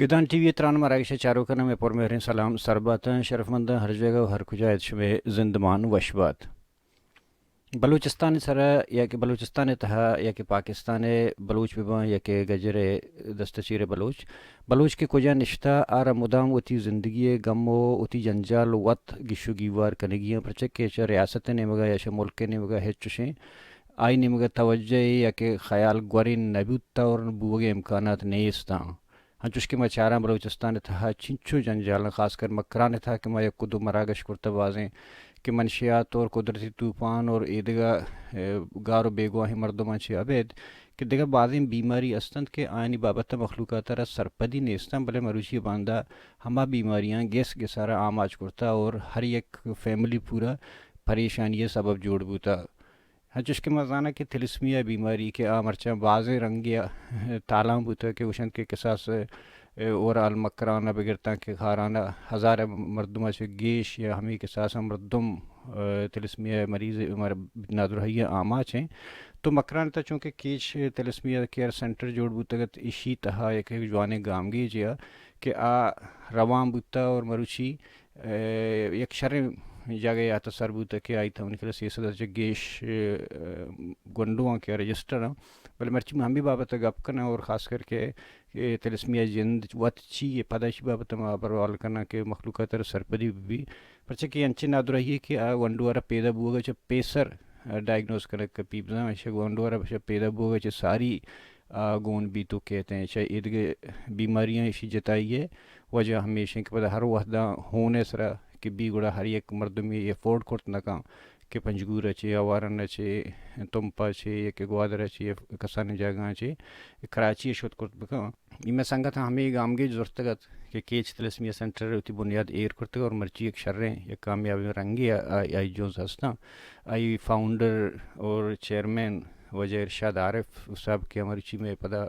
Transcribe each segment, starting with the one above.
گدان T V تران مراکش چاروں کا نام پر مہرین سلام سربات شرفمند ہر جگہ ہر کجا شمے زندمان وشبات بلوچستان سر یا کہ بلوچستان تہا یا کہ پاکستان بلوچ بباں یا کہ گجر دستچیر بلوچ کے کجا نشتہ آر مدام اتی زندگی غم و اتی جنجال وط گشو گیوار کنگیاں پرچک چا ریاست نے مگا یا ملک نے مگا ہچشیں آئی نے مگا توجہ یا کہ خیال گورین نبیتا اور بوگ امکانات نیستاں ہنچوش کے مچاراں بلوچستان تہا چنچو جنجال خاص کر مکران تھا کہ میں کدو مراگش کرتا بازیں کہ منشیات اور قدرتی طوفان اور ایدگا گار و بیگواہی مردمان چھ ابید کہ دیگا بعضیں بیماری استند کے آئینی بابت مخلوقات را سرپدی نیستان بلے مروچی باندھا ہما بیماریاں گیس گسارا عام آج کرتا اور ہر ایک فیملی پورا پریشانی سبب جوڑ بوتا ہنچوش کے مزانہ کہ تھلسمیا بیماری کے آمرچہ بعضیں رنگیا تالام بوتا کہ وشن کے قصاص اور المکرانہ بگرتا کے خارانہ ہزار مردمہ سے گیش یا ہمیں کے ساتھ مردم تلسمیہ مریض نادرہیہ آماچ ہیں تو مکران تا چونکہ کیچ تلسمیہ کیئر سینٹر جوڑ بوتگت اشی تہا ایک جوانے گامگی جیا کہ روان بوتا اور مروچی یک شرم جگہ یا تصر بوتا کہ آئی تھا انکل سیسد جگیش گنڈوان کے رجسٹر ہیں بلے مرچی ہم بھی بابت گپ کرنا اور خاص کر کے تلسمیہ جند وات چی یہ پداشی بابت پروال کرنا کہ مخلوقات سرپدی بھی پرچہ کہ انچے نادر رہی ہے کہ ونڈوارا پیدا بوگا چا پیسر ڈائگنوز کرنے کا پیپزاں ایسے ونڈوارا پیدا بوگا چا ساری گون بھی تو کہتے ہیں چاہے ادھے بیماریاں اسی جتائی ہے وجہ ہمیشہ کہ پتہ ہر وحدہ ہونے سرا کہ بھی گڑا ہر ایک مردمی یہ افورڈ کرت نکاں کہ پنجگور اچھے آوارن اچھے تمپا اچھے یا کہ گوادر اچھے کسان جاگاں اچھے کراچی شد کرت بکاں یہ میں سنگت ہمیں گامگی زورتگت کہ کیچ تلسمیہ سینٹر ہوتی بنیاد ایر کرتے اور مرچی ایک شریں یا کامیابی رنگی آئی جوز ہستا آئی فاؤنڈر اور چیئرمین وجہ ارشاد عارف صاحب کے مرچی میں پتہ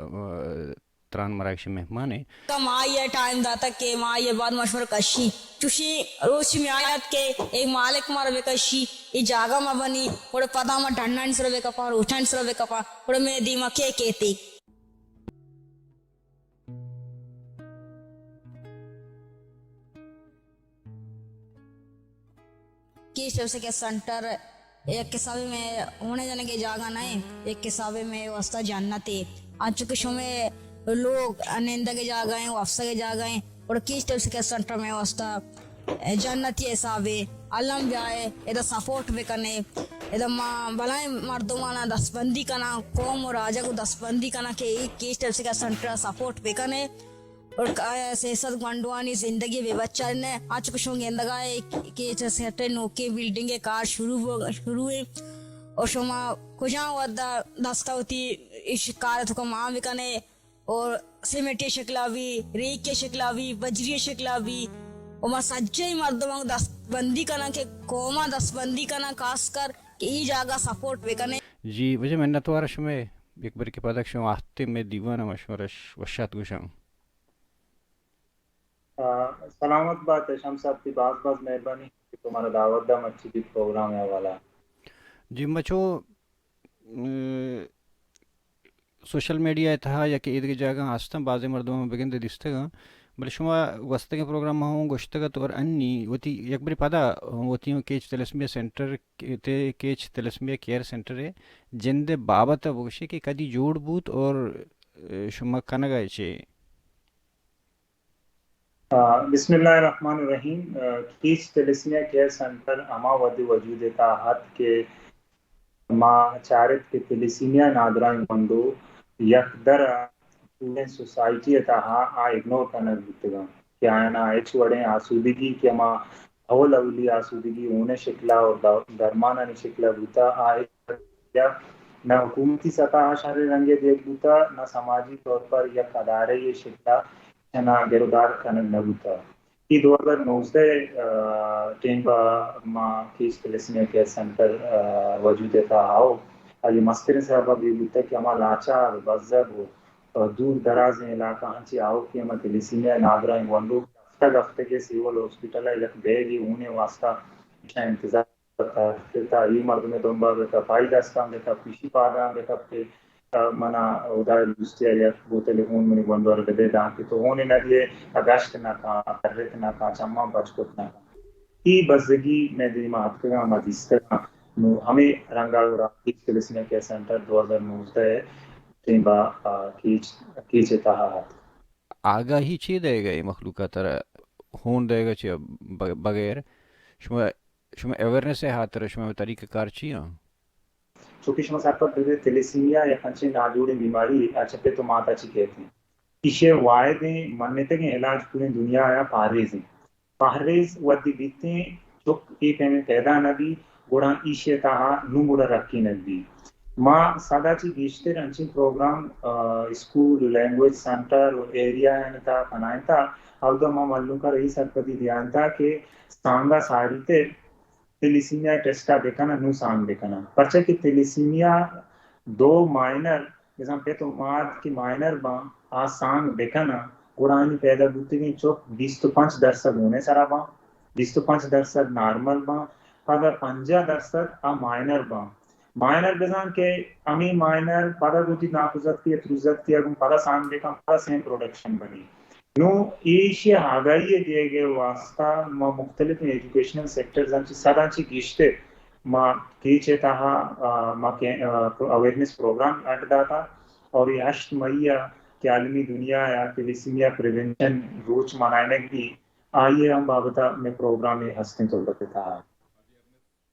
تران مراکش مہمان ہے کم آئیے ٹائم داتا کہ ماں یہ بعد مشور کشی چوشی روچ میں آیت کے ایک مالک مار بے کشی یہ جاگا ما بنی اور پدا ما ڈنڈن سر بے کپا روٹن سر بے کپا اور میں دیما کے کہتی کی سے کے سنٹر ایک کسابے میں ہونے جانے کے جاگا نہیں ایک کسابے میں واسطہ جنتی آج چکے شو میں لوگ نندہ کے جاگا ہیں وافسہ کے جاگا ہیں اور کیس ٹیل سے کے سنٹر میں واسطہ جنتی حسابے علم بھی آئے ادھا سپورٹ بھی کرنے ادھا بلائیں مردمانا دست بندی کنا قوم اور راجہ کو دست بندی کنا کہ ایک کیس ٹیل سے کے سنٹر سپورٹ بھی کرنے اور سیاست گنڈوانی زندگی بے بچہ نے آج کچھ ہوں گے اندگاہ کہ سیٹے نوکے بلڈنگ کے کار شروع ہوئے اور شما کجاں ودا دستا ہوتی اس کار تو کم آم بکنے اور سیمیٹی شکلہ بھی ریک کے شکلہ بھی بجری شکلہ بھی اور ما سجے مردموں دست بندی کنا کہ قوما دست بندی کنا خاص کر کہ ای جاگہ سپورٹ بکنے جی وجہ میں نتوارش میں ایک بار کے پادک شما آہتے میں دیوانا مشورش وشات گوشاں سلامت بات ہے شام صاحب کی باز مہربانی کہ تمہارا دعوت دا مچھی کی پروگرام ہے والا جی مچو سوشل میڈیا تھا یا کہ عید جگہ آستہ بعض مردوں میں بگن دستے گا بل شما وسط کے پروگرام ہوں گوشتگت اور انی وتی یک بری پدا ہوتی ہوں کیچ تلسمیہ سینٹر کیچ تلسمیہ کیئر سینٹر ہے جند بابت بوشے کہ کدی جوڑ بوت اور شما کنگا چے بسم اللہ الرحمن الرحیم کیچ تلسمیہ کیئر سینٹر اما ودی وجود تاحت کے ما چارت کے تلسمیہ نادرائن بندو یک در پورے سوسائٹی تاہا اگنور کرنا بتگا کہ آئینا ایچ وڑیں آسودگی کہ ما اول اولی آسودگی ہونے شکلہ اور درمانہ نی شکلہ بوتا آئے نہ حکومتی سطح شہر رنگے دیکھ بوتا نہ سماجی طور پر یک ادارے یہ شکلہ نہ گردار کنن نہ بوتا یہ 2019 ٹیم با ما کیس تلسمیہ کیئر سینٹر وجود تھا آؤ علی مستر صاحبہ بھی بوتا کہ ہما لاچار بزرگ ہو دور دراز علاقہ ہنچی آؤ کہ ہما تلسمیہ نادرائن ونڈو ہفتے کے سیول ہاسپٹل ہے یک بیگی ہونے واسطہ انتظار کرتا ای مرد میں دنبا بیتا پائی دستان دیتا پیشی پادان دیتا پہ منا ودار دوستی یا وہ تلیفون منی بندور گدے دا کہ تو ہونے نہ دیے اگاشت نہ کا کرت نہ کا چما بچکت نہ ای بزگی میں دی مات کا مدیس کا نو ہمیں رنگا ورا کیچ کلسنے کے سنٹر 2019 تیمبا کیچ تاہات آگاهی چی دے گئی مخلوقات ہون دے گا چی بغیر شما اویرنس ہاتر شما طریقہ کار چی ہاں چونکہ شما ساتھ پر تلیسیمیا یا کنچے ناجوڑی بیماری اچھپے تو ماتا چی کہتے ہیں اسے وائدیں منتے کے علاج پوری دنیا آیا پاریز ہیں پاریز ودی بیتے چک ایک میں پیدا نبی گوڑا ایشے تاہا نو گوڑا رکھی نبی ما سادا چی گیشتے رنچی پروگرام اسکول لینگویج سنٹر اور ایریا تا پنائیں تا او دا ما ملوں کا رئی سرپتی دیان تا کہ سانگا ساری تے تلیسیمیا ٹیسٹا دیکھنا نو سانگ دیکھنا پرچہ کہ تلیسیمیا دو مائنر جیسا پہ تو ماد کی مائنر با آسان دیکھنا گوڑانی پیدا بوتی گئی چوک 25% ہونے سرا با 25% نارمل با پدا 50% آ مائنر با مائنر بزان کہ امی مائنر پدا بوتی ناکوزت کی اتروزت کی اگم پدا سانگ دیکھا پدا سیم پروڈکشن بنی نو ایشی آگاہی دیے گئے واسطہ ما مختلف ایجوکیشنل سیکٹرز ہم سادہ چی گیشتے ما کیچے تاہا ما اویرنس پروگرام اٹ داتا اور یہ 8 مئی کہ عالمی دنیا یا تلیسیمیا پریونشن روچ منائنے کی آئیے ہم بابتا میں پروگرام میں ہستیں تو لگتے تھا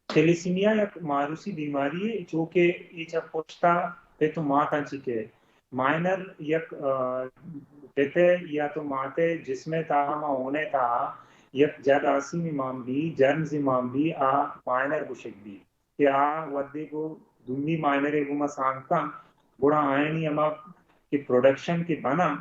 تلیسیمیا ایک ماروسی بیماری ہے جو کہ یہ جب پوچھتا پہ تو ماتا چکے مائنر یک کہتے یا تو ماتے جس میں تاہا ما ہونے تاہا یک جد آسی امام بھی جرمز امام بھی آ مائنر گشک بھی کہ آ ودے کو دنی مائنر ایگو ما سانگتا بڑا آئینی اما کی پروڈکشن کی بنا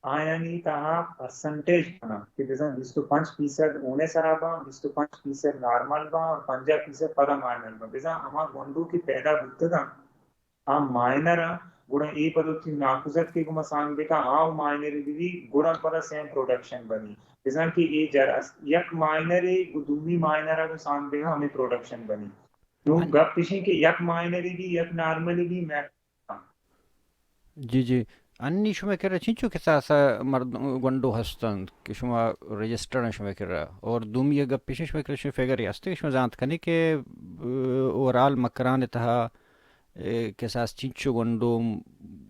آئینی تاہا پرسنٹیج بنا کہ جیسا 25% ہونے سرابا 25% نارمل با اور 50% پدا مائنر با جیسا اما گونڈو کی پیدا بھتے دا آ مائنر گوڑا ای پدو تی ناکوزت کے گما سانگ دیکھا آو مائنر بھی گوڑا پدا سیم پروڈکشن بنی جیسا کہ ای جرس یک مائنر دومی مائنر کو سانگ دیکھا ہمیں پروڈکشن بنی تو گپ پیشیں کہ یک مائنر بھی یک نارمل بھی میں جی انی شما کرا چینچو که ساسا مرد گوندو هستند که شما رجستر شما کرا اور دوم یہ گپ پیش شما کرا شما فگر یاسته شما زانت کنی که اورال مکران تها که ساس چینچو گوندو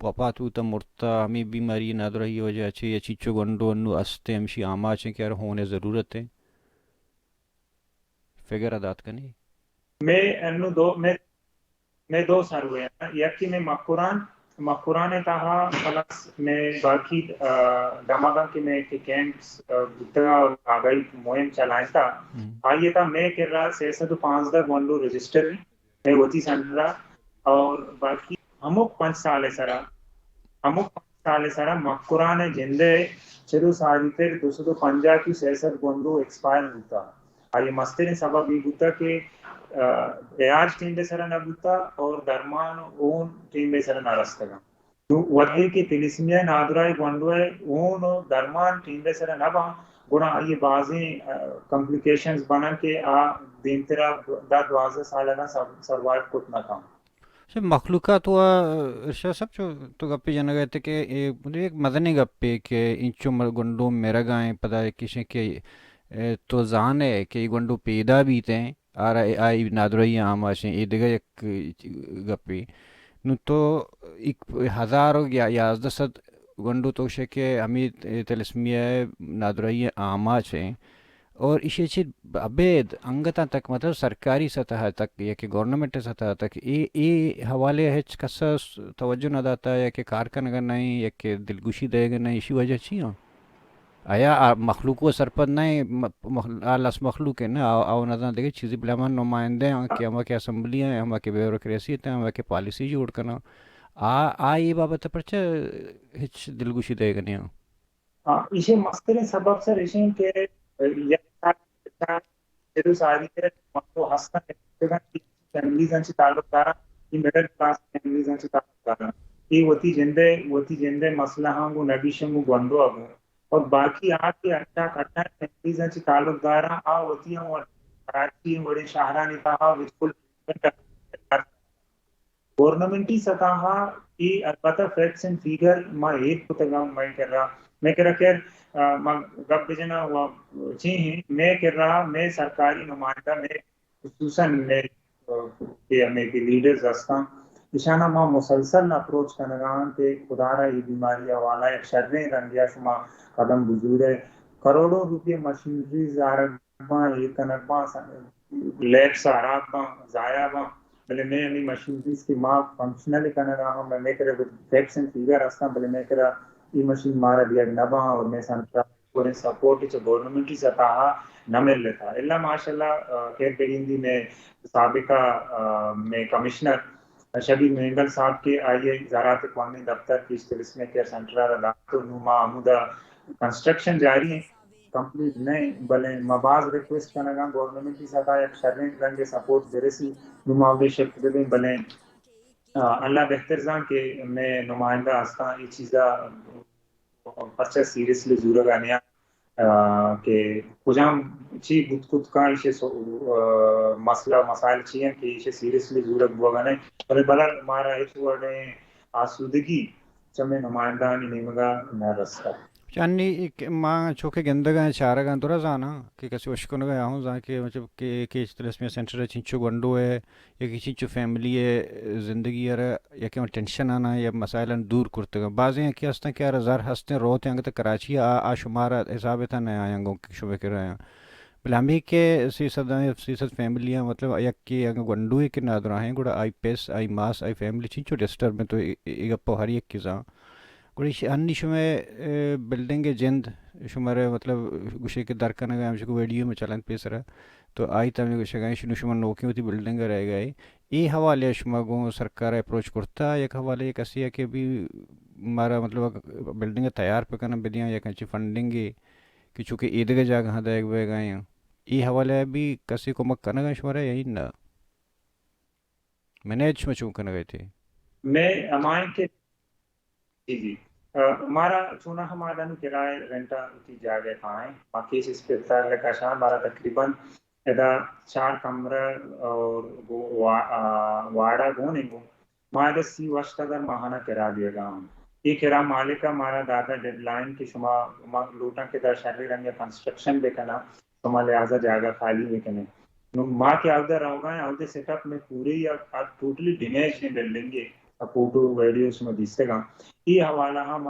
وفات ہوتا مرتا ہمیں بیماری نادر ہی وجہ چھ یا چینچو گوندو انو استے ہمشی آما چھ کہ ہونے ضرورت ہے فگر ادات کنی میں انو میں دو سر ہوئے ہیں یکی میں مقران تاہا خلاص میں باقی دماغا کی میں کیمپس بھتا اور آگئی مہم چلائیں تا آئیے تا میں کر رہا 615 گوندو رجسٹر میں ہوتی سن رہا اور باقی ہموک 5 سال سارا مقران جندے چلو ساری تیر 250 کی 66 گوندو ایکسپائر ہوتا آئیے مستر سبب یہ ہوتا کہ علاج ٹیم بے سرا نہ بوتا اور درمان اون ٹیم بے سرا نہ رستا تو وقتی کی تلیسیمیا نادرائی گوندوے اون درمان ٹیم بے سرا نہ با گونا یہ بعضی کمپلیکیشنز بنا کہ آ دین تیرا دا 12 سالہ نہ سروائیو کت نہ کام مخلوقات ہوا ارشاد صاحب جو تو گپی جانا گئے تھے کہ ایک مدنی گپی کہ انچو گنڈو میرا گائیں پتہ کسی کہ تو زان ہے کہ گنڈو پیدا بھی تھے آئی نادرئی عام آشیں ای دیگه یک گپی نو تو ایک 1000 یا 1100 گنڈو تو شکے ہمیں تلسمیہ نادرئی عام آشیں اور اسے چیز ابید انگتا تک مطلب سرکاری سطح تک یا کہ گورنمنٹ سطح تک ای حوالے ہچ کسا توجہ نہ داتا یا کہ کارکن اگر نہیں یا کہ دلگوشی دے گا نہیں اسی وجہ چی ہوں آیا مخلوق و سرپد نہیں لس مخلوق ہے نا آو نظر دیکھے چیزی بلامان نمائندے ہیں کہ ہمیں کے اسمبلی ہیں ہمیں کے بیوروکریسی ہیں ہمیں کے پالیسی جوڑ کرنا یہ بابت پرچہ ہچ دلگوشی دے گا نہیں ہوں اسے مستر سبب سر اسے کہ یہ ساری مطلب ہستن فیملیز ہیں تعلق دارا یہ میڈل کلاس فیملیز ہیں تعلق دارا یہ ہوتی جندے مسئلہ ہاں گو نبی شنگو گوندو آگو اور باقی آتی اٹھا فیملیز ہیں تعلق دارا ہوتی ہیں اور کراچی بڑے شاہرانی کہا بالکل گورنمنٹی سطح ای البته فیکٹس اینڈ فیگر ما ایک پتگام میں کر رہا خیر ما گپ بجنا وہ چی ہیں میں کر رہا میں سرکاری نمائندہ میں خصوصاً میں کہ ہمیں کے لیڈرز ہستاں اشانہ ما مسلسل اپروچ کنگان کہ خدا را یہ بیماری حوالہ ایک شرنے رنگیا شما قدم بزرگ ہے کروڑوں روپے مشینریز آرگاں ایک کنگاں لیب ساراغاں ضائع باں بلے میں ہمیں مشینریز کی ماں فنکشنل کنگا ہوں میں کرے فیکٹس اینڈ فیگر ہستاں بلے میں کرا یہ مشین مارا دیا نباں اور میں سنٹرا پورے سپورٹ چ گورنمنٹ سطح نہ مل لیتا اللہ ماشاءاللہ خیر بگندی میں سابقہ میں کمشنر شبیر مہنگل صاحب کے آئیے زراعت قومی دفتر کی اس میں کیئر سینٹر دفتر نما عمودہ کنسٹرکشن جاری ہے کمپلیٹ نہیں بلے مباز ریکویسٹ کرنا گورنمنٹ کی سطح ایک شرنے رنگ سپورٹ برسی نماوی شکل دیں بلے اللہ بہتر جان کہ میں نمائندہ ہستا یہ چیزا پرچہ سیریسلی ضرور گانیا کہ کجام چی بت خود کا اسے مسئلہ مسائل چیئیں کہ اسے سیریسلی ضرورت بوگا نہیں بلے بلا ہمارا اس ورڈ آسودگی چمیں نمائندہ نیمگا نہ رستا چانی ماں چوکے گندگاں چارگاں تو رزانا کہ کسی وشکن گیا ہوں زاں کہ مطلب کہ اس طرح میں سینٹر چنچو گنڈو ہے یا کہ چنچو فیملی ہے زندگی ہے یا کہ ٹینشن آنا یا مسائل دور کرتے گا بعض ہیں کہ ہستیں کہ ہزار ہستیں روتے ہیں کہ کراچی آ شمار حساب تھا نیا آئیں گوں کہ شبہ کر رہے ہیں بل ہمیں کہ سیصد فیملیاں مطلب یک کہ گنڈو ہے کہ نادر ہیں گوڑا آئی پیس آئی ماس آئی فیملی چنچو ڈسٹرب میں تو گپو ہر ایک کی زاں گوڑی ہنی شمے بلڈنگ جند شمارے مطلب گوشے کے درکن گئے ہم کو ویڈیو میں چلن پیس رہا تو آئی تم گوشے گئے شنو شما نوکی ہوتی بلڈنگ رہ گئے یہ حوالے شما گو سرکار اپروچ کرتا ایک حوالے ایک ایسی ہے کہ بھی ہمارا مطلب بلڈنگ تیار پہ کرنا بدیاں یا کنچی فنڈنگ کہ چونکہ عید کے جگہ ہاں دیکھ بے گئے ہیں یہ حوالے بھی کسی کو مک کرنا گئے شمارے یہی نہ مینیج میں چون کرنا گئے تھے میں ہمائیں کہ جی ہمارا چونا ہمارا کرائے رینٹا کی جگہ کھائیں باقی اس پہ کا شان ہمارا تقریباً ادا 4 کمرہ اور واڑا گونے گو ماہ 30 وقت تک ماہانہ کرا دیا گا ہم یہ کرا مالک کا ہمارا دادا ڈیڈ لائن کی شما لوٹا کے در شہری رنگ کنسٹرکشن بے کنا شما لہذا جگہ خالی بے کنے ماں کے آگدہ رہو گا آگدہ سیٹ اپ میں پوری یا ٹوٹلی ڈیمیج نہیں بلڈنگ ہے فوٹو ویڈیوز میں دیستے گا یہ حوالہ ہم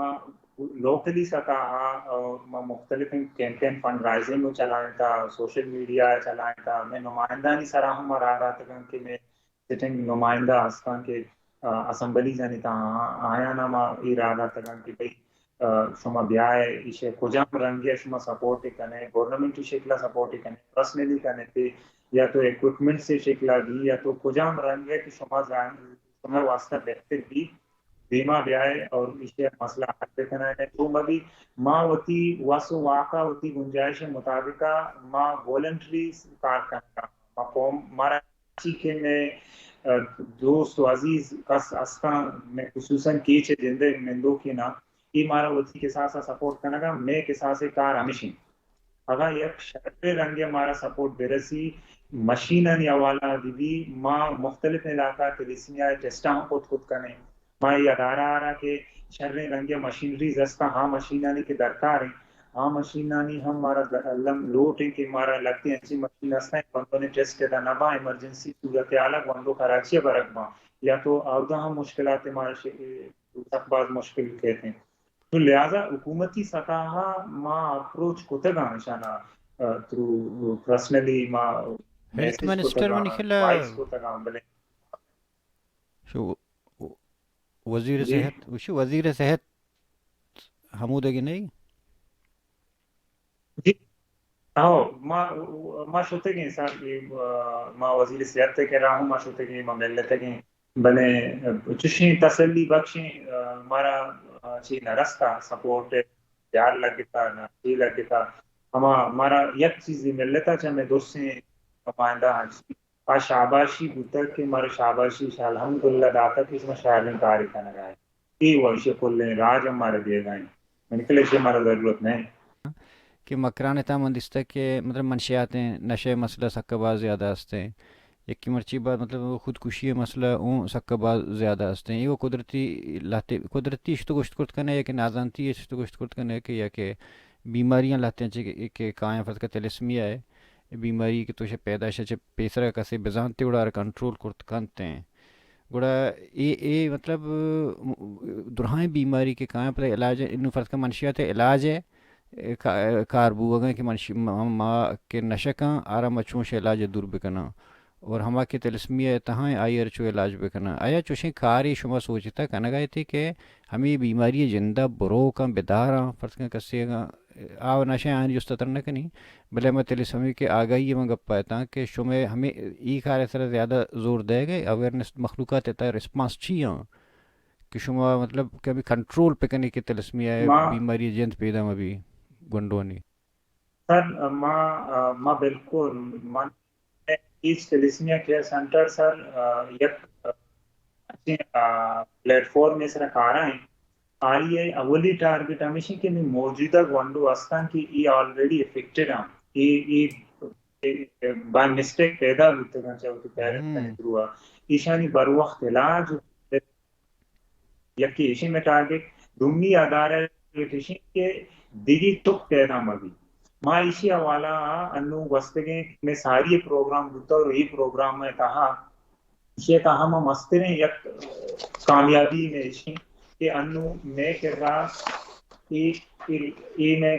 لوکلی سطح اور مختلف کیمپین فنڈ رائزنگ میں چلائیں تھا سوشل میڈیا چلائیں تھا میں نمائندہ نہیں سرا ہم رہا رہا تھا کہ میں سٹنگ نمائندہ ہستان کے اسمبلی جانی تھا آیا نا ما یہ رہا رہا تھا کہ بھئی شما بیائے اسے کجام رنگی شما سپورٹ کرنے گورنمنٹ شکلہ سپورٹ کرنے پرسنلی کرنے تھے یا تو ایکوپمنٹ سے شکلہ دی یا تو کجام رنگ ہے کہ شما شما واسطہ بہتر بھی بیمہ بیائے اور اسے مسئلہ حل دیکھنا ہے تو مبھی ماں ہوتی واسو واقع ہوتی گنجائش مطابقہ ماں والنٹری کار کرنا ماں قوم مارا چیکے میں دوست و عزیز کس اسکا میں خصوصاً کیچے جندے مندو کی نا یہ مارا ہوتی کے ساتھ سپورٹ کرنا گا میں کے ساتھ کار ہمیشن اگر یک شرط رنگ ہمارا سپورٹ برسی مشینن یا والا بھی ماں مختلف علاقہ کے لسنیا ٹیسٹاں خود کرنے ماں یہ ادارہ آ رہا کہ شر رنگ مشینری زستا ہاں مشینانی کے درکار ہیں ہاں مشینانی ہم ہمارا لوٹ ہیں کہ ہمارا لگتے ہیں ایسی مشین ہستا ہے بندوں نے ٹیسٹ کیا نبا ایمرجنسی صورت الگ بندوں کراچی برک ماں یا تو آودہ ہم مشکلات ہمارے بعض مشکل کہتے ہیں تو لہٰذا حکومتی سطح ماں اپروچ کوتے گا نشانہ تھرو پرسنلی ماں ہیلتھ میسج منسٹر میں نکلا وائس کوتے گا بلے وزیر صحت وشو وزیر صحت حمود ہے کہ نہیں جی ما شوتے گئے صاحب ما وزیر صحت تے کہہ رہا ہوں ما شوتے گئے ما ملتے گئے بلے چشیں تسلی بخشیں ہمارا چی نرستا سپورٹ یار لگتا نہ چی لگتا ہمارا یک چیز ملتا چاہے میں دوست سے نمائندہ ہاں شاباشی بوتا کہ ہمارے شاباشی الحمدللہ داتا کہ اس میں شاعرین کاری کا نگائے یہ وہ اسے کھول لیں راج ہمارے دیے گئے میں نکلے سے ہمارا ضرورت نہیں کہ مکران تامند اس تک کہ مطلب منشیات ہیں نشے مسئلہ سکہ باز زیادہ ہستے ہیں یکی مرچی بعد مطلب وہ خودکشی مسئلہ اون سکہ بعد زیادہ ہستے ہیں یہ وہ قدرتی لاتے قدرتی اشتو گوشت کرت کنے یا کہ نازانتی اشتو گوشت کرت کنے کہ یا کہ بیماریاں لاتے ہیں کہ کائیں فرض کا تلسمیہ ہے بیماری کہ توشے پیدائش ہے پیسرا کسے بزانتے اڑا کنٹرول کرت کانتے ہیں گوڑا اے مطلب درہائیں بیماری کے کائیں پر علاج انہوں فرض کا منشیات علاج ہے کاربو اگر کہ منشی ماں کے نشکاں آرام اچھوش علاج دور بکنا اور ہما کے تلسمیہ تہاں آئی ارچو علاج بکنا آیا چوشیں کاری شما سوچتا کنا گئے تھے کہ ہمیں بیماری زندہ برو کا بداراں فرض کا کسی گا آو نشیں آن جس تر نہ کنی بلے میں تلسمی کے آگاہی میں گپ پاتا کہ شما ہمیں ای کار سر زیادہ زور دے گئے اویئرنس مخلوقات تا رسپانس چیاں کہ شما مطلب کبھی کنٹرول پہ کرنے کی تلسمیہ ہے بیماری جنت پیدا میں بھی گنڈوانی سر ما بالکل من اس تلسمیہ کیئر سینٹر سر یک پلیٹ فارم اس رکھا ہیں آئیے اولی ٹارگٹ ہمیشہ کہ موجودہ گونڈو استان کی ای آلریڈی افیکٹڈ ہیں ای بائی مسٹیک پیدا ہوتے ہیں چاہو کہ پیرنٹ کا نکلوا ایشانی بروقت علاج یکی ایشی میں ٹارگٹ دنگی ادارہ ایشی کے دیگی ٹک پیدا مبی ما ایشی حوالہ انو وستگیں میں ساری پروگرام ہوتا اور یہ پروگرام میں کہا یہ کہا ما مستریں یک کامیابی میں ایشی کہ انو میں کر رہا ای میں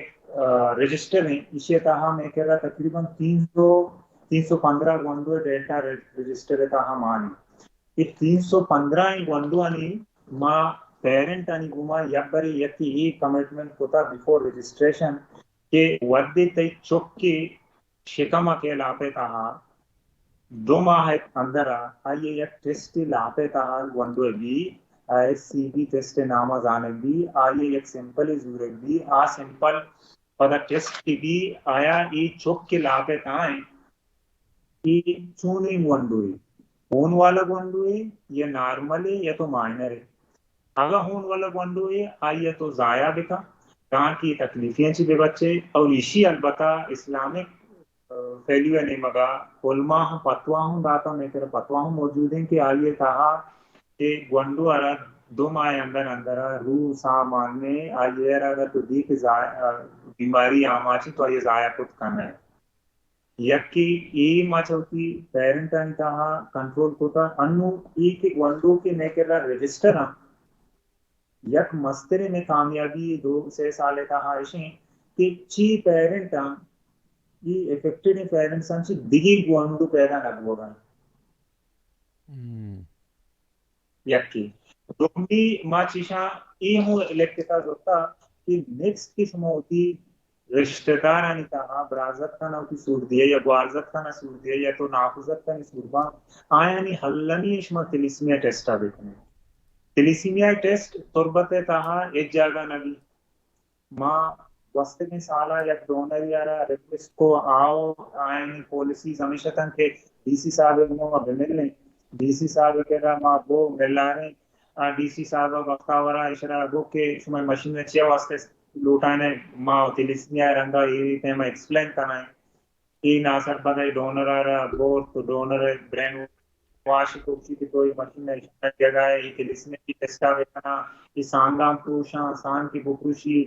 رجسٹر ہیں اسی کہا میں کر رہا تقریباً 315 گوندو ڈیٹا رجسٹر کہا مانی یہ 315 گوندو آنی ما پیرنٹ آنی گما یک بری یکی ای کمیٹمنٹ ہوتا بیفور رجسٹریشن کہ ودی تی چک کی شکمہ کے لاپے کہا 2 ماہ اندر آئیے یک ٹیسٹ لاپے کہا گوندو بھی سی بی ٹیسٹ نامہ زانک بھی آئیے یک سمپل زورک بھی سمپل پدا ٹیسٹ کی بھی آیا ای چک کے لاپے کہاں ای چونی گوندوئی ہون والا گوندوئی یا نارمل ہے یا تو مائنر ہے اگر ہون والا گوندوئی آئیے تو ضائع بکا کہاں کی تکلیفیں چی بے بچے اور اسی البتہ اسلامک فیلیو نہیں مگا علماء پتوا ہوں داتا میں تیرے پتوا ہوں موجود ہیں کہ آئیے کہا کہ گوندو ارہ 2 ماہ اندر روح سامان میں آئیے اگر تو دی کہ بیماری آماچی تو آئیے ضائع کت کرنا ہے یکی ای ما چوتی پیرنٹ آنی کہا کنٹرول کوتا انو ای کہ گوندو کے میں کر رہا رجسٹر ہاں یک مسترے میں کامیابی 2-3 سالے کہا ایشیں کہ چی پیرنٹ ہاں یہ افیکٹڈ پیرنٹس ہاں چی دیگی گوندو پیدا نگو گا یکی دومی ما چیشاں ای ہوں الیکٹکا ہوتا کہ نیکسٹ قسم ہوتی رشتہ دار آنی کہا برازت کا نہ سور دیا یا گوارزت کا نہ سور دیا یا تو نافذت کا نہ سور با آیا نی حلنی اشما تلیسمیہ ٹیسٹا بیکنے تلیسمیہ ٹیسٹ تربت کہا ایک جاگہ نبی ما وسط میں سالہ یک ڈونر یارا ریکویسٹ کو آؤ آئینی پولیسیز ہمیشہ تن کہ ڈی سی صاحب کو اب مل لیں ڈی سی صاحب کہہ رہا ما وہ ملا رہے ڈی سی صاحب وقتا ورہ اشرا وہ کہ شما مشین میں چیا واسطے لوٹانے ما تلیسمیہ رنگا یہ تیمہ ایکسپلین کرنا ہے یہ ناصر بدائی ڈونر آ رہا بورت تو ڈونر برین واش کوچی کی کوئی مشین ہے جگہ ہے یہ تلیسمیہ کی ٹیسٹا بیکنا یہ سانگام پروشاں سان کی بکروشی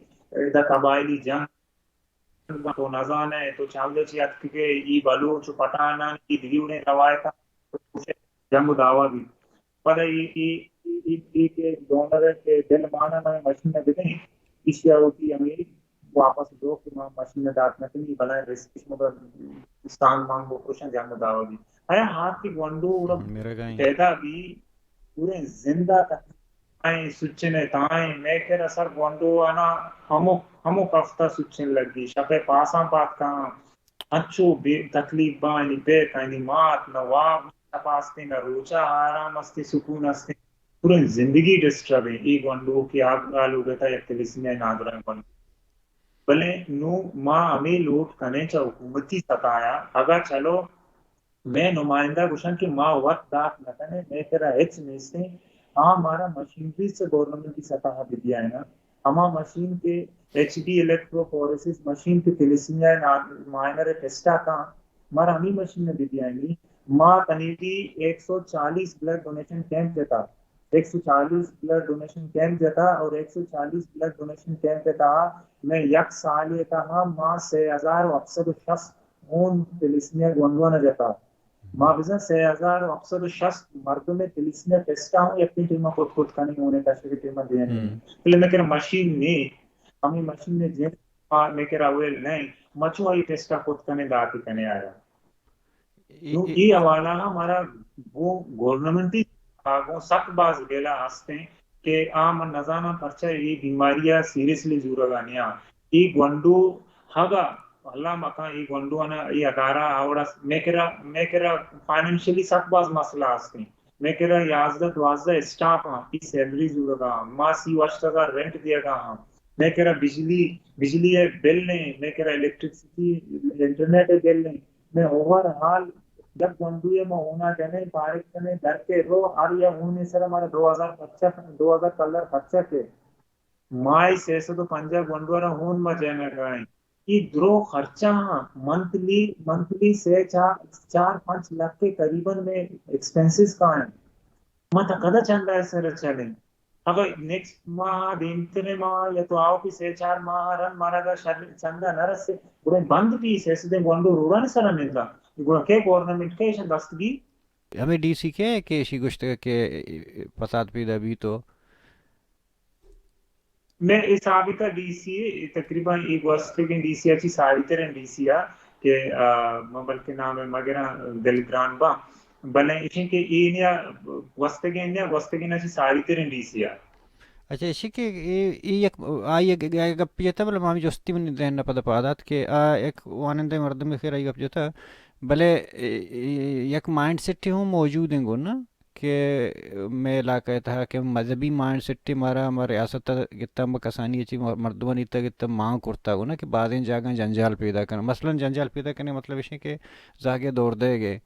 دا قبائلی جنگ تو نظان ہے تو چاہلے چیات کہ یہ بلو چو پتانا کی دیونے روایتا جنگ دعویٰ بھی پر یہ کہ ڈونر کے دل مانا میں مشین میں بدیں اس یا ہوتی ہمیں واپس دو کہ میں مشین دات نہ کنی بلائے رسکش مگر سانگ مانگ بکروشاں جنگ دعویٰ بھی آیا ہاتھ کی گونڈو پیدا بھی پورے زندہ تک آئیں سچنے تائیں میں کہہ رہا سر گونڈو آنا ہمو کفتہ سچن لگ دی شپے پاساں پات کہاں اچھو تکلیف بانی بے کہنی مات نواب پاستے نہ روچا آرام استے سکون استے پورے زندگی ڈسٹرب ہے ای گونڈو کی آگ گالو گتا یک تلیسمیہ نادرہ گونڈو بلے نو ماں ہمیں لوٹ کنے چا حکومتی ستایا اگر چلو میں نمائندہ گوشن کہ ماں وقت داک نہ کنے میں تیرا ایچ نیستے ہمارا مشینری سے گورنمنٹ کی سطح بھی دیا ہے نا ہما مشین کے ایچ ڈی الیکٹرو فورسس مشین کے تلیسمیہ مائنر ٹیسٹا کا ہمارا ہمیں مشین نے بھی دیا ہے ماں تنیدی 140 بلڈ ڈونیشن کیمپ دیتا 140 بلڈ ڈونیشن کیمپ دیتا اور 140 بلڈ ڈونیشن کیمپ دیتا میں یک سال یہ تھا ماں 6,760 خون فلسطینیہ گونڈوانا جاتا ماں بزن 6,760 مردوں میں فلسطینیہ ٹیسٹا ہوں اپنی ٹیمہ خود کا نہیں ہونے کا شکل ٹیمہ دینے پہلے میں کہا مشین نہیں ہمیں مشین نے جن میں کہا ویل نہیں مچو آئی ٹیسٹا خود کا نہیں داتی کرنے آیا یہ حوالہ ہمارا وہ گورنمنٹی وہ سخت باز گیلا ہستے ہیں کہ عام نظانہ پرچہ یہ بیماریاں سیریسلی زورگانیاں یہ گونڈو ہگا اللہ مکان یہ گونڈو انا یہ ادارہ آوڑا میں کرا فائنینشلی سخت باز مسئلہ ہستے ہیں میں کرا 11-12 اسٹاف ہاں کی سیلری زورگا ماں سی واشتا کا رینٹ دیا گا ہاں میں کرا بجلی ہے بل نہیں میں کرا الیکٹرسٹی انٹرنیٹ ہے بل نہیں میں اوور حال جب گونڈوئے میں ہونا کہنے بارک کہنے در کے رو آریا ہونے سر ہمارے 2000 کلر خرچہ کے مائی 650 گونڈوارا ہون میں جینے گئیں یہ درو خرچہ ہاں منتلی سے 4-5 لاکھ کے قریباً میں ایکسپینسز کا ہیں ماں کدا چندہ ہے سر چلیں اگر نیکسٹ ماہ دینتنے ماہ یا تو آؤ کی 6-4 ماہ رن مارا گا چندہ نرس سے گوڑے بند بھی سے سدے گونڈو روڑا نہیں سرا ملتا گوڑا کے گورنمنٹ کے ایشن دستگی ہمیں ڈی سی کے کہ اسی گشت کے فساد پیدا بھی تو میں اس سابقہ ڈی سی تقریباً ایک واسطے کے ڈی سی اچھی ساری طرح ڈی سی کہ بلکہ نام ہے مگرہ دل گران با بلے اسی کہ اینیا واسطے کے نا ساری طرح ڈی سی اچھا اسی کے ایک آئی گپ جاتا بلے مامی جوستی میں دہن پتہ پادات کہ ایک وانندے مردم میں خیر آئی گپ جاتا بلے یک مائنڈ سیٹ ہوں موجود ہیں گو نا کہ میں علاقہ تھا کہ مذہبی مائنڈ سیٹ مارا ہمارا ریاست گتا کسانی اچھی مردمانی تا گتا مانگ کرتا گو نا کہ بعدیں جاگاں جنجال پیدا کرنا مثلا جنجال پیدا کرنے مطلب اسی کہ زاگے دوڑ دے گئے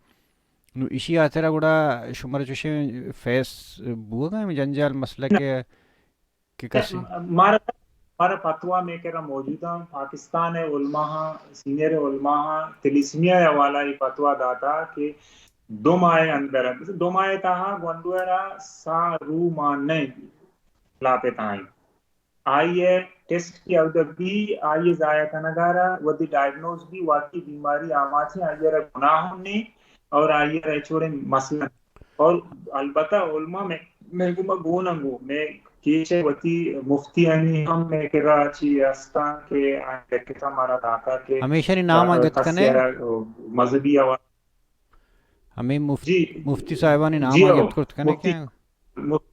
نو اسی آترا گوڑا شمار چوشے فیس بوگا گا جنجال مسئلہ کہ کسی ہمارا فتویٰ میں کہہ رہا موجودہ پاکستان علماء سینئر علماء تلیسمیہ حوالہ یہ فتویٰ داتا کہ 2 ماہ اندر 2 ماہ تاہا گونڈویرا سا رو ماننے لاپے تاہیں آئیے ٹیسٹ کی اودگی آئیے ضائع کنگارا ودی ڈائگنوز بھی واقعی بیماری آماچیں آئیے رہ گناہوں نے اور آئیے رہ چھوڑے مسئلہ اور البتہ علماء میں گوننگو میں کیچے وتی مفتی انی ہم میں کرا چی استان کے کتا مارا داکا کے ہمیشہ نہیں نام آگت کنے مذہبی آواز ہمیں مفتی صاحبانی نام جی آگت کرت کنے کیا مفتی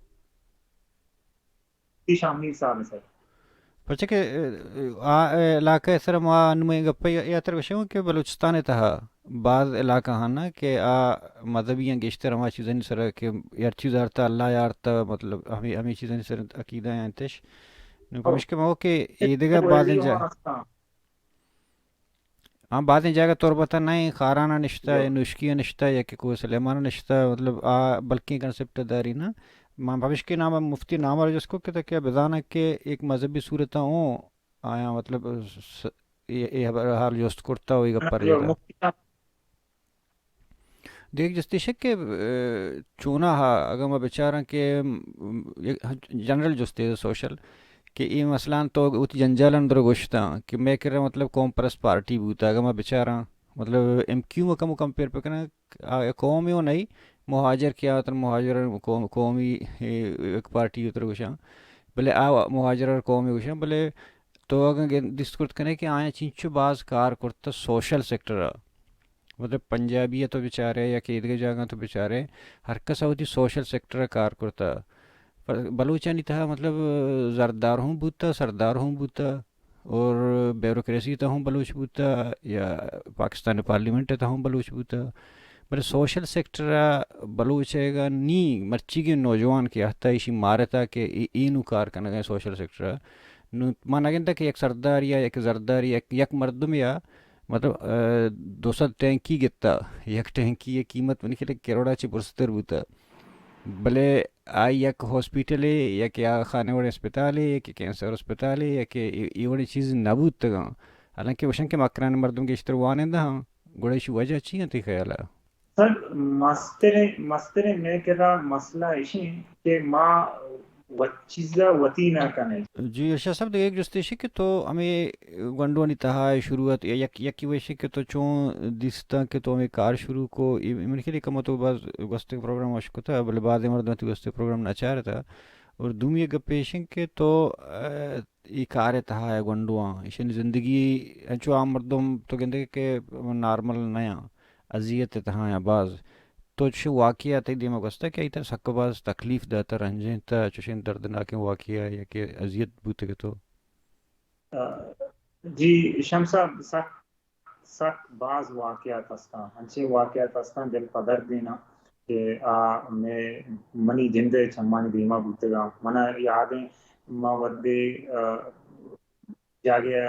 شاملی صاحب سر پرچہ کہ علاقہ سر ما انمیں گپا یا تر وشوں کہ بلوچستان تہا بعض علاقہ ہانا کہ مذہبیاں گشتر ہما چیزیں سر کہ یار چیز آرتا اللہ یارتا مطلب ہمیں چیزیں سر عقیدہ ہیں انتش پمش کے مہو کہ ایدگا بعضیں جا ہاں بعضیں جاگہ طور بتا نہیں خارانہ نشتہ یا نشکیہ نشتہ یا کہ کوئی سلیمانہ نشتہ مطلب بلکی کنسپٹ داری نا بھوش کے نام مفتی نام اور جس کو کہ کیا بزانا کہ ایک مذہبی صورتہ ہوں آیا مطلب یہ حال جوست کرتا ہوئی گا پر جاتا دیکھ جستی شک کہ چونا ہا اگر میں بچاراں کہ جنرل جستے سوشل کہ یہ مثلاً تو اتنی جنجال اندر گوشتا کہ میں کہہ رہا مطلب قوم پرست پارٹی بوتا اگر میں بچاراں مطلب ایم کیوں میں کم کمپیئر پہ کرنا قوم ہی نہیں مہاجر کیا ہوتا مہاجر قومی ایک پارٹی اتر گوشاں بلے مہاجر اور قومی گوشاں بلے تو اگر دستکرت کرنے کہ آیا چینچو بعض کار کرتا سوشل سیکٹر مطلب پنجابی ہے تو بیچارے یا کہ عیدگاہ جاگاں تو بیچارے ہر کس ہوتی سوشل سیکٹر کار کرتا بلوچانی تھا مطلب زردار ہوں بوتا سردار ہوں بوتا اور بیوروکریسی تا ہوں بلوچ بوتا یا پاکستان پارلیمنٹ تا ہوں بلوچ بوتا بلے سوشل سیکٹر بلوچ ہے گا نی مرچی کے نوجوان کے ہتا اسی مارتا کہ اینو کار کرنا گئے سوشل سیکٹر مانا گیا تھا کہ ایک سردار یا ایک زردار یا یک مردم یا مطلب 200 ٹینکی گتا یک ٹینکی یہ قیمت بنی کہ کروڑا چی پرستر بوتا بلے آئی یک ہاسپیٹل ہے یا کہ خانے وڑے اسپتال ہے یا کہ کینسر اسپتال ہے یا کہ یہ وڑی چیز نبود تگا حالانکہ وشن کے مکران مردم کے اشتر وانے دا گوڑے شو وجہ چی ہیں تی خیال ہے سر مستر میں کرا مسئلہ ایشی کہ ماں وچیزا وطینہ کنے جی ارشاد صاحب دیگه یک جستشی که تو ہمیں گنڈوانی تہا شروعات یکی ویشی که تو چون دیستا که تو ہمیں کار شروع کو من خیلی کم تو باز گستے پروگرام وشکو تھا بلے بعد مردوں تی گستے پروگرام نچار تھا اور دومی گپیشن کہ تو ای کار تہا ہے گنڈواں ایشن زندگی انچو عام مردم تو گندے کہ نارمل نیا اذیت تہا ہے بعض تو چھ واقعہ تے دیما گستا کہ ایتر سک باز تکلیف داتا رنجیں تا چشن دردناک واقعہ یا کہ اذیت بوتے کہ تو جی شمسا سخت بعض واقعات ہستاں ہنچے واقعات ہستاں دل پدر دینا کہ میں منی جندے چمانی دیما بوتے گا منا یادیں ما ودے جاگے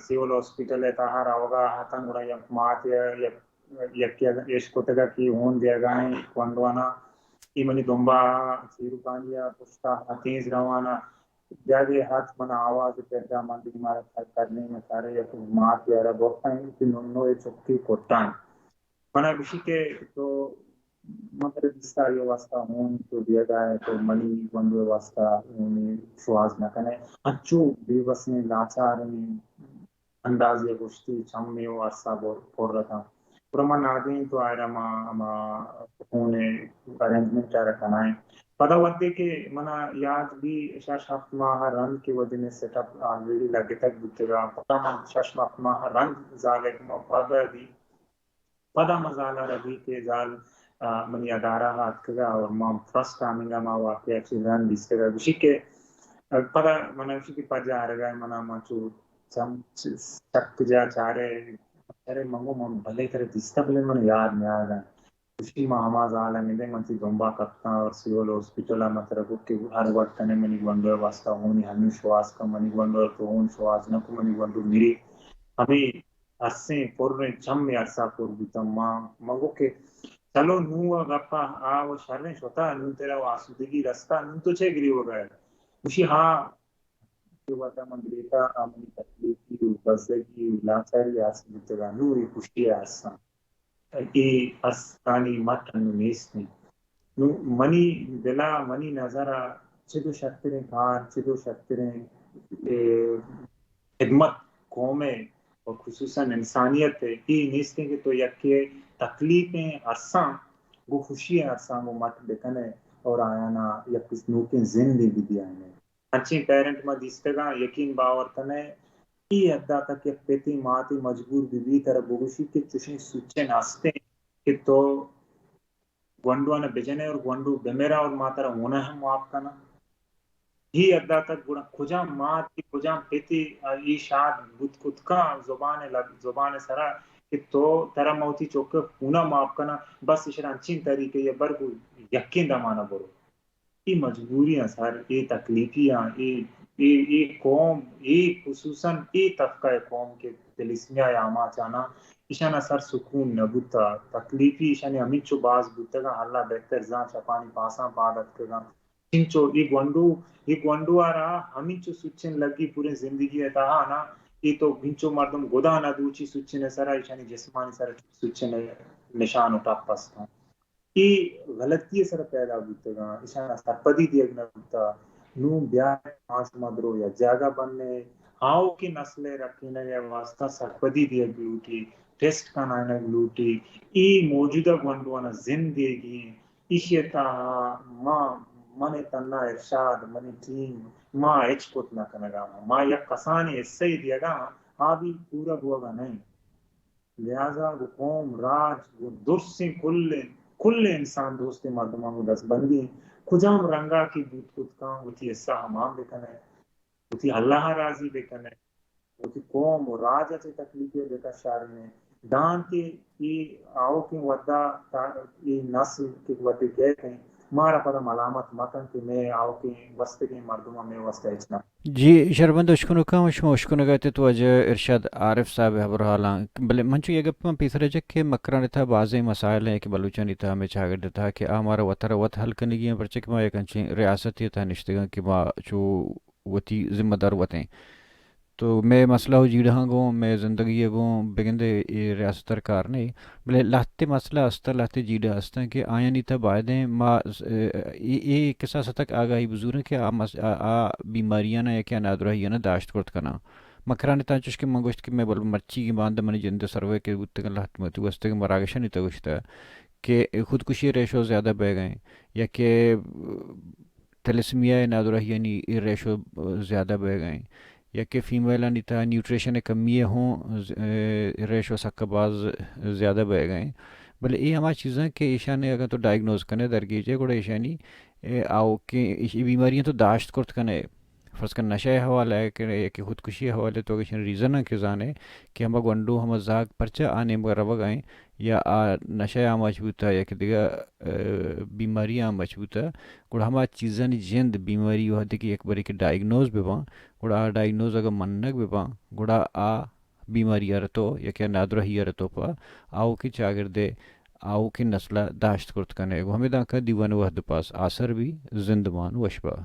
سیول ہاسپٹل ہے تاہر آوگا ہاتن گڑا یک مات یک عشق تگا کی ہون دیا گائیں کوندوانا ای منی دنبا سیرو کانیا پشتا تیز روانا جاگے ہاتھ منا آواز پیدا من دی مارا کرنے میں سارے یک مات یارا بہتاں کی نونو چکی کوٹاں منا بشی کے تو مطلب دستا یہ واسطہ ہون تو دیا گائے تو منی بندو واسطہ ہونی شواز نہ کنے اچو بے بس میں لاچار میں اندازے گشتی چم میں وہ عرصہ پور رہا تھا پرمان آگئیں تو آئرہ ما ہونے ارینجمنٹ چاہ رکھنا ہے پتہ وقتے کہ منا یاد بھی شش ہفت ماہ رن کی وجہ میں سیٹ اپ آلریڈی لگے تک بوتے گا پتہ من شش ہفت ماہ رن زالے پتہ دی پدا مزالا ربی کے زال منی ادارہ ہاتھ کگا اور ماں فرسٹ ٹائمنگا ماں واقعہ چیزان بیستے گا بشی کے پدا منہ بشی کی پجا آرگا منا ماں چو چک جا چارے ارے منگو ماں بھلے کرے دیستا بلے من یاد نہیں آگا بشی ماں ہما زالا مندے منتی دنبا کپتا اور سیول ہاسپٹلہ مطرقو کہ ہر وقت کنے منی گوندو واسطہ ہونی ہمی شواز کا منی گوندو تو ہون شواز نکو منی گوندو میری ہمیں عرصیں پورنے چم میں عرصہ پور بیتا ماں مگو کہ چلو نو گپا وہ شرن شوتا نو تیرا واسودگی رستا نو تو چھے گری ہو گئے اسی ہاں جو بتا من گریتا آمنی تکلیفی بزدگی لاچاری آسی بیتا نو ای کشتی آسان ای اسانی مٹ انو نیسنی نو منی دلا منی نظرہ چھدو شکتریں کار چھدو شکتریں خدمت قومیں اور خصوصاً انسانیت ہے یہ نیستے کہ تو یکی تکلیفیں عرصاں وہ خوشی عرصاں وہ مٹ بکنے اور آیانا یا کس نوکیں زندگی بھی دیا ہے اچھی پیرنٹ میں دیستے گا یقین باور کنے یہ ادھا تک کہ پیتی ماتی مجبور بھی طرح بگوشی کہ چوشیں سوچے ناستے کہ تو گونڈوانا بجنے اور گونڈو بمیرا اور ماترہ ہونا ہے معاف کنا ہی ادھا تک گوڑا کجا مات کی کجا پیتی ای شاد بود کت کا زبان سرا کہ تو ترا موتی چوکے ہونا معاف کنا بس اشران چین طریقے یہ برگو یقین دمانا برو ای مجبوریاں سر ای تکلیفیاں ای قوم ای خصوصاً ای طبقہ قوم کے فلسطینیا یا آما چانا اشانا سر سکون نبوتا تکلیفی اشانی ہمیں چو باز بوتا گا اللہ بہتر زان چپانی پاساں پادت کے گا چنچو یہ گونڈو آ رہا ہمیں چو سچن لگی پورے زندگی ہے تاہا نا یہ تو بھنچو مردم گدا نہ دوچی سچن سرا اشانی جسمانی سر سچن نشان اٹھا پستا یہ غلطی سر پیدا ہوتے گا اشارہ سرپدی دیگنا ہوتا نو بیار ماس مدرو یا جاگہ بننے ہاؤ کی نسلیں رکھنے یا واسطہ سرپدی دیگ لوٹی ٹیسٹ کا نائنہ لوٹی ای موجودہ گونڈوانا زندگی ایشیتا ماں من تنہ ارشاد من ٹیم ماں ایچ کت نہ کنگا ماں یک کسانی اس سے ہی دیا گا آبی پورا ہوا گا نہیں لہذا وہ قوم راج وہ درسی کل انسان دوستی مردمان کو دست بندی کجام رنگا کی بود کت کام وہ تھی اسا ہمام بکنے وہ تھی اللہ راضی بکنے وہ تھی قوم و راج اچھے تکلیفیں بکا شاری میں دان کے یہ آؤ کی ودا یہ نسل کی ودا کہتے ہیں مارا پدا ملامت مکن کہ میں آؤ کی وسط کے مردمہ میں وسط اچنا جی شربند اشکنو کام شما اشکنو گایتے تو اجا ارشاد عارف صاحب حبرحالاں بلے منچو یہ گپ پیسر جک کہ مکران تھا بعضی مسائل ہیں کہ بلوچانی تھا ہمیں چاگر تھا کہ ہمارا وطر وط حل کرنے گی پرچہ کہ ما یک انچیں ریاستی تھا نشتگاں کہ ما چو وتی ذمہ دار وطیں تو میں مسئلہ ہو جیڑ ہاں گوں میں زندگی گوں بگندے ریاست کار نہیں بلے لہتے مسئلہ ہستا لہتے جیڑا ہستا کہ آیا نہیں تھا بائدیں ما یہ کسا ستک آگاہی بزرگ کہ آ بیماریاں نا یا کہ نادرہی نا داشت کرت کنا مکرانی تا چش کہ منگوشت کہ میں بل مرچی کی باندھ منی جند سروے کے بتگن لہت متو وستگن مراگشہ نہیں تگوشتا کہ خودکشی ریشو زیادہ بہ گئیں یا کہ تلسمیا نادرہی یعنی ریشو زیادہ بہ گئیں یا کہ فیمیل نہیں تھا نیوٹریشن کمی ہوں ریشو سکا باز زیادہ بہ گئیں بلے یہ ہماری چیزیں کہ ایشانے اگر تو ڈائگنوز کرنے درگیجے گوڑا ایشانی آؤ کہ بیماریاں تو داشت کرت کنے فرض کر نشے حوالہ ہے کہ خودکشی حوالے تو کہ ریزن ہے کہ جانے کہ ہم گنڈو ہم زاگ پرچہ آنے مگر روگ آئیں یا نشے آ مضبوط ہے یا کہ دیگا بیماریاں مضبوط ہے گوڑا ہما چیزیں جند بیماری ہوا کہ ایک باری کہ ڈائگنوز بھی باں گوڑا ڈائگنوز اگر مننگ بھی باں گوڑا بیماری رتو یا کہ نادرہی رتو پا آؤ کہ چاگردے آؤ کہ نسلہ داشت کرت کنے ہمیں دا کہ دیوان وحد پاس آثر بھی زندمان وشبہ